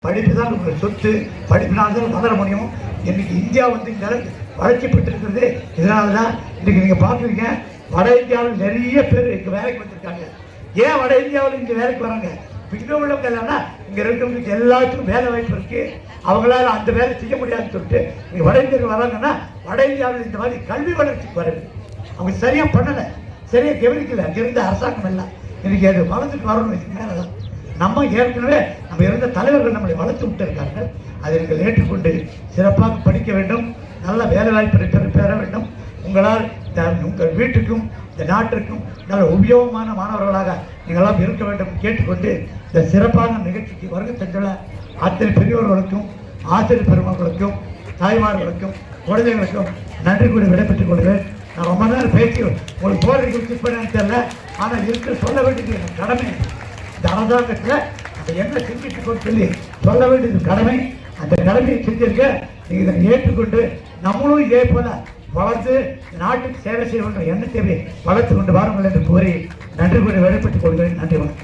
படிப்பு தான் உங்கள் சொத்து. படிப்பினால் தான் வளர முடியும். இன்னைக்கு இந்தியா வந்து இந்த அளவுக்கு வளர்ச்சி பெற்றிருக்கிறது இதனால தான். இன்னைக்கு நீங்கள் பார்க்குறீங்க, வட இந்தியாவில் நிறைய பேர் இங்கே வேலைக்கு வந்திருக்காங்க. ஏன் வட இந்தியாவில் இங்கே வேலைக்கு வராங்க? இங்கே உள்ளவங்க இல்லைன்னா இங்கே இருக்கிறவங்களுக்கு எல்லாத்துக்கும் வேலை வாய்ப்பு இருக்குது. அவங்களால அந்த வேலை செய்ய முடியாதுன்னு சொல்லிட்டு இங்கே வட இந்தியர்கள் வராங்கன்னா வட இந்தியாவில் இந்த மாதிரி கல்வி வளர்ச்சிக்கு வருது. அவங்க சரியாக பண்ணலை, சரியாக கவனிக்கலை. அங்கே இருந்த அரசாங்கம் எல்லாம் இன்னைக்கு அது வளர்ந்துட்டு வரணும். மேலே தான் நம்ம ஏற்கனவே நம்ம இருந்த தலைவர்கள் நம்மளை வளர்த்து விட்டு இருக்கார்கள். அதை நீங்கள் ஏற்றுக்கொண்டு சிறப்பாக படிக்க வேண்டும், நல்ல வேலை வாய்ப்பை பெற வேண்டும். உங்களால் உங்கள் வீட்டுக்கும் இந்த நாட்டிற்கும் நல்ல உபயோகமான மாணவர்களாக நீங்களாம் இருக்க வேண்டும் கேட்டுக்கொண்டு இந்த சிறப்பான நிகழ்ச்சிக்கு வருகை தந்துள்ள அத்தனை பெரியவர்களுக்கும் ஆசிரியர் பெருமக்களுக்கும் தாய்மார்களுக்கும் குழந்தைகளுக்கும் நன்றி கூறி விடைபெற்றுக் கொள்கிறேன். நான் ரொம்ப நேரம் பேசி உங்களுக்கு போறதுக்கு ஸ்கிப் பண்ணு தெரியல, ஆனால் இருக்க சொல்ல வேண்டியது எனக்கு கடமை. இந்த அரசாங்கத்தில் அந்த என்ன செஞ்சுட்டு சொல்லி சொல்ல வேண்டியது கடமை. அந்த கடமையை செஞ்சிருக்க நீங்கள் இதை ஏற்றுக்கொண்டு நம்மளும் இதே போல வளர்ந்து நாட்டுக்கு சேவை செய்ய வேண்டிய எண்ணத்தை வளர்த்து கொண்டு வாருங்கள் என்று கூறி நன்றி கூறி விடைபெற்றுக் கொள்கிறேன். நன்றி வணக்கம்.